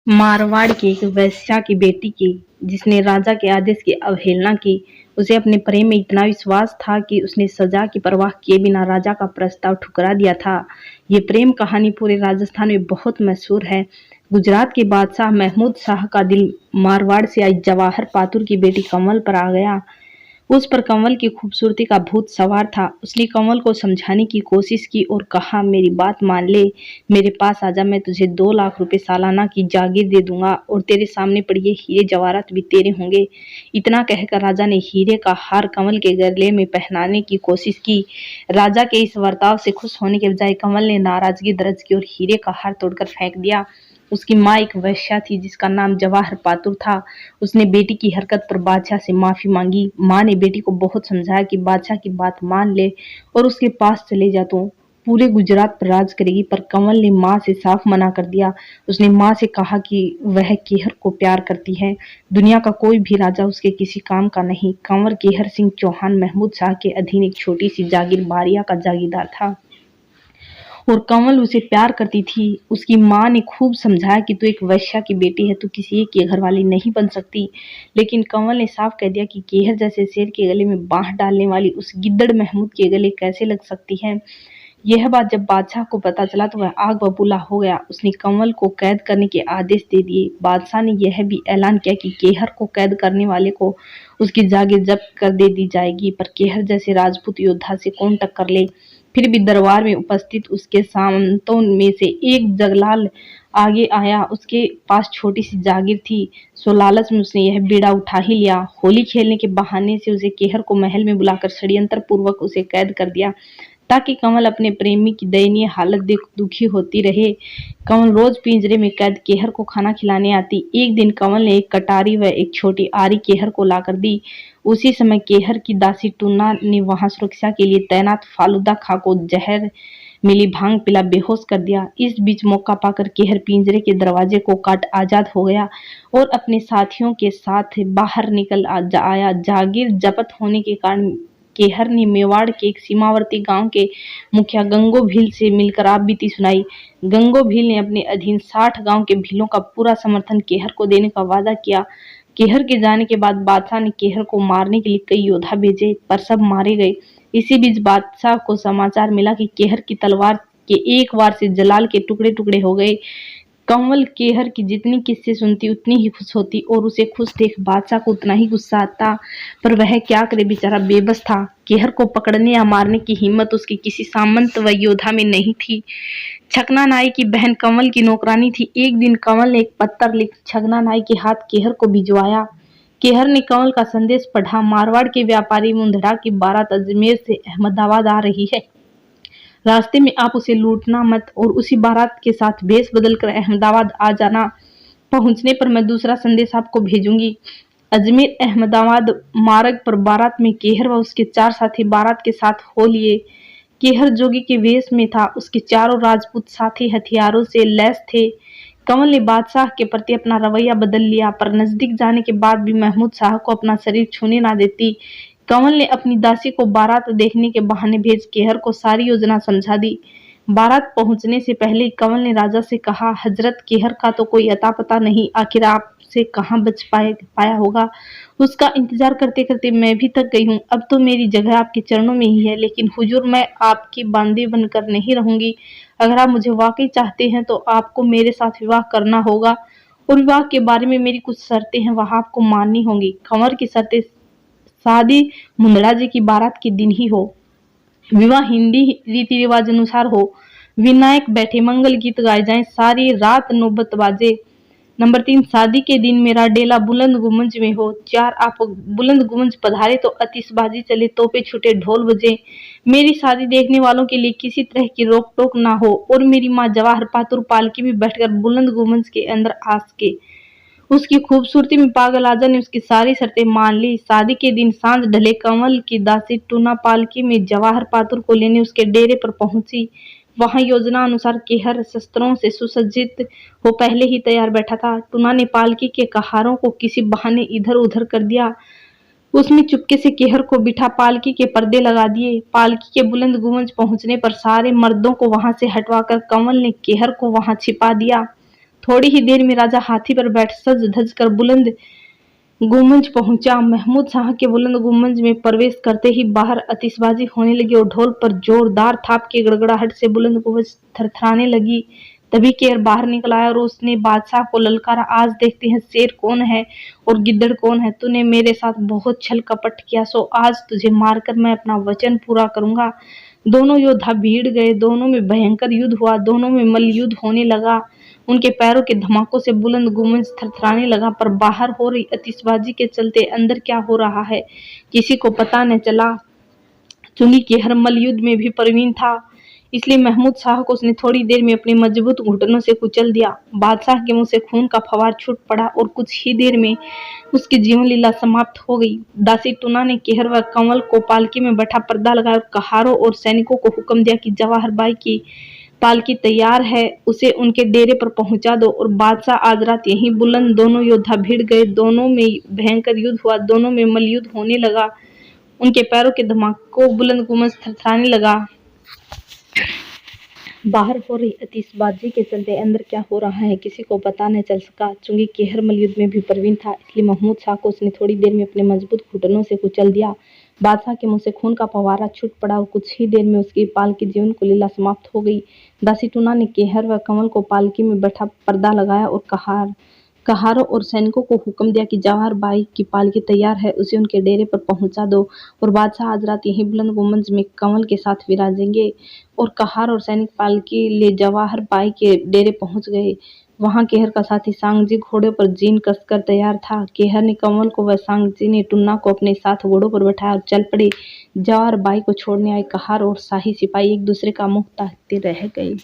मारवाड़ की एक वेश्या की बेटी की, जिसने राजा के आदेश की अवहेलना की। उसे अपने प्रेम में इतना विश्वास था कि उसने सजा की परवाह किए बिना राजा का प्रस्ताव ठुकरा दिया था। ये प्रेम कहानी पूरे राजस्थान में बहुत मशहूर है। गुजरात के बादशाह महमूद शाह का दिल मारवाड़ से आई जवाहर पातुर की बेटी कमल पर आ गया। उस पर कमल की खूबसूरती का भूत सवार था। उसने कमल को समझाने की कोशिश की और कहा, मेरी बात मान ले, मेरे पास आजा, मैं तुझे 2 लाख रुपए सालाना की जागीर दे दूंगा और तेरे सामने पड़े ये हीरे जवाहरात भी तेरे होंगे। इतना कहकर राजा ने हीरे का हार कमल के गले में पहनाने की कोशिश की। राजा के इस बर्ताव से खुश होने के बजाय कमल ने नाराजगी दर्ज की और हीरे का हार तोड़कर फेंक दिया। उसकी माँ एक वेश्या थी जिसका नाम जवाहर पातुर था। उसने बेटी की हरकत पर बादशाह से माफी मांगी। माँ ने बेटी को बहुत समझाया कि बादशाह की बात मान ले और उसके पास चले जा, तो पूरे गुजरात पर राज करेगी। पर कमल ने माँ से साफ मना कर दिया। उसने माँ से कहा कि वह केहर को प्यार करती है, दुनिया का कोई भी राजा उसके किसी काम का नहीं। कंवर केहर सिंह चौहान महमूद शाह के अधीन एक छोटी सी जागीर बारिया का जागीरदार था और कमल उसे प्यार करती थी। उसकी माँ ने खूब समझाया कि तू एक वैश्या की बेटी है, तू किसी एक की घरवाली नहीं बन सकती। लेकिन कमल ने साफ कह दिया कि केहर जैसे शेर के गले में बांह डालने वाली उस गिद्दड़ महमूद के गले कैसे लग सकती है। यह बात जब बादशाह को पता चला तो वह आग बबूला हो गया। उसने कमल को कैद करने के आदेश दे दिए। बादशाह ने यह भी ऐलान किया कि केहर को कैद करने वाले को उसकी जागीर जब्त कर दे दी जाएगी। पर केहर जैसे राजपूत योद्धा से कौन टक्कर ले। फिर भी दरबार में उपस्थित उसके सामंतों में से एक जगलाल आगे आया। उसके पास छोटी सी जागीर थी, सो लालच में उसने यह बीड़ा उठा ही लिया। होली खेलने के बहाने से उसे केहर को महल में बुलाकर षड्यंत्र पूर्वक उसे कैद कर दिया ताकि कमल अपने प्रेमी की दयनीय हालत देख दुखी होती रहे। कमल रोज पिंजरे में कैद केहर को खाना खिलाने आती। एक दिन कमल ने एक कटारी व एक छोटी आरी केहर को लाकर दी। उसी समय केहर की दासी टूना ने वहां सुरक्षा के लिए तैनात फालूदा खा को जहर मिली भांग पिला बेहोश कर दिया। इस बीच मौका पाकर केहर पिंजरे के दरवाजे को काट आजाद हो गया और अपने साथियों के साथ बाहर निकल आया। जागीर जब्त होने के कारण केहर ने मेवाड़ के एक सीमावर्ती गांव के मुखिया गंगो भील से मिलकर आप बीती सुनाई। गंगो भील ने अपने अधीन 60 गांव के भीलों का पूरा समर्थन केहर को देने का वादा किया। केहर के जाने के बाद बादशाह ने केहर को मारने के लिए कई योद्धा भेजे, पर सब मारे गए। इसी बीच बादशाह को समाचार मिला कि केहर की तलवार के एक वार से जलाल के टुकड़े टुकड़े हो गए। कंवल केहर की जितनी किस्से सुनती उतनी ही खुश होती और उसे खुश देख बादशाह को उतना ही गुस्सा आता। पर वह क्या करे, बेचारा बेबस था। केहर को पकड़ने या मारने की हिम्मत उसके किसी सामंत व योद्धा में नहीं थी। छकना नाई की बहन कंवल की नौकरानी थी। एक दिन कंवल ने एक पत्र लिख छगना नाई के हाथ केहर को भिजवाया। केहर ने कंवल का संदेश पढ़ा। मारवाड़ के व्यापारी मुंदड़ा की बारात अजमेर से अहमदाबाद आ रही है। रास्ते में आप उसे लूटना मत और उसी बारात के साथ भेष बदलकर अहमदाबाद आ जाना। पहुंचने पर मैं दूसरा संदेश आपको भेजूंगी। अजमेर अहमदाबाद मार्ग पर बारात में केहर व उसके 4 साथी बारात के साथ हो लिए। केहर जोगी के वेश में था। उसके चारों राजपूत साथी हथियारों से लैस थे। कंवल ने बादशाह के प्रति अपना रवैया बदल लिया, पर नजदीक जाने के बाद भी महमूद शाह को अपना शरीर छूने ना देती। कंवल ने अपनी दासी को बारात देखने के बहाने भेज केहर को सारी योजना समझा दी। बारात पहुंचने से पहले कंवल ने राजा से कहा, हजरत, केहर का तो कोई अता पता नहीं, आखिर आपसे कहाँ बच पाया होगा। उसका इंतजार करते करते मैं भी थक गई हूँ। अब तो मेरी जगह आपके चरणों में ही है, लेकिन हुजूर, मैं आपकी बांदी बनकर नहीं रहूंगी। अगर आप मुझे वाकई चाहते हैं तो आपको मेरे साथ विवाह करना होगा और विवाह के बारे में मेरी कुछ शर्तें हैं, वह आपको माननी होंगी। कंवर की शर्तें: शादी मुंदड़ा जी की बारात के दिन ही हो, विवाह हिंदी रीति रिवाज अनुसार हो, विनायक बैठे, मंगल गीत गाए जाएं, सारी रात नौबत बाजे। नंबर 3, शादी के दिन मेरा डेला बुलंद गुमंज में हो। 4, आप बुलंद गुमंज पधारे तो आतिशबाजी चले, तोपे छूटे, ढोल बजे। मेरी शादी देखने वालों के लिए किसी तरह की रोक टोक ना हो और मेरी माँ जवाहर पातुर पालकी में बैठकर बुलंद गुमंज के अंदर आ सके। उसकी खूबसूरती में पागल आजा ने उसकी सारी शर्तें मान ली। शादी के दिन सांझ ढले कंवल की दासी टूना पालकी में जवाहर पातुर को लेने उसके डेरे पर पहुंची। वहां योजना अनुसार केहर शस्त्रों से सुसज्जित हो पहले ही तैयार बैठा था। टूना ने पालकी के कहारों को किसी बहाने इधर उधर कर दिया। उसने चुपके से केहर को बिठा पालकी के पर्दे लगा दिए। पालकी के बुलंद गुंबज पहुंचने पर सारे मर्दों को वहां से हटवाकर कंवल ने केहर को वहां छिपा दिया। थोड़ी ही देर में राजा हाथी पर बैठ सज धज कर बुलंद गुम्मज पहुंचा। महमूद शाह के बुलंद गुम्मज में प्रवेश करते ही बाहर आतिशबाजी होने लगी और ढोल पर जोरदार थाप की गड़गड़ाहट से बुलंद गुम्मज थरथराने लगी। तभी केर बाहर निकल आया और उसने बादशाह को ललकारा, आज देखते हैं शेर कौन है और गिद्दड़ कौन है। तूने मेरे साथ बहुत छल कपट किया, सो आज तुझे मारकर मैं अपना वचन पूरा करूंगा। दोनों योद्धा भीड़ गए, दोनों में भयंकर युद्ध हुआ, दोनों में मल्लयुद्ध होने लगा। उनके पैरों के धमाकों से बुलंद गुम्बज थरथराने लगा, पर बाहर हो रही आतिशबाजी के चलते अंदर क्या हो रहा है किसी को पता न चला। चूंकि केहर मल्लयुद्ध में भी प्रवीण था, इसलिए महमूद शाह को उसने थोड़ी देर में अपने मजबूत घुटनों से कुचल दिया। बादशाह के मुंह से खून का फवार छूट पड़ा और कुछ ही देर में उसकी जीवन लीला समाप्त हो गई। दासी टूना ने केहर व कंवल को पालकी में बैठा पर्दा लगाया और कहारों और सैनिकों को हुक्म दिया कि जवाहर बाई की पालकी तैयार है, उसे उनके डेरे पर पहुंचा दो। और बादशाह आज रात यहीं बुलंद। दोनों योद्धा भिड़ गए, दोनों में भयंकर युद्ध हुआ, दोनों में मल्लयुद्ध होने लगा। उनके पैरों के धमाकों बुलंद गुम्बज थरथराने लगा। बाहर हो रही आतिशबाजी के चलते अंदर क्या हो रहा है किसी को पता न चल सका। चूंकि केहर मल्लयुद्ध में भी प्रवीण था, इसलिए महमूद शाह को उसने थोड़ी देर में अपने मजबूत घुटनों से कुचल दिया। बादशाह के मुंह से खून का फवारा छूट पड़ा और कुछ ही देर में उसकी पालकी जीवन को लीला समाप्त हो गई। दासी टूना ने केहर व कंवल को पालकी में बैठा पर्दा लगाया और कहारों और सैनिकों को हुक्म दिया कि जवाहर बाई की पालकी तैयार है, उसे उनके डेरे पर पहुंचा दो। और बादशाह आज रात यहीं बुलंद गुम्बज में कंवल के साथ विराजेंगे। और कहार और सैनिक पालकी ले जवाहर बाई के डेरे पहुंच गए। वहां केहर का साथी सांगजी घोड़े पर जीन कसकर तैयार था। केहर ने कंवल को व सांगजी ने टुन्ना को अपने साथ घोड़ों पर बैठाया और चल पड़े। जवाहर बाई को छोड़ने आए कहार और शाही सिपाही एक दूसरे का मुंह ताकते रह गए।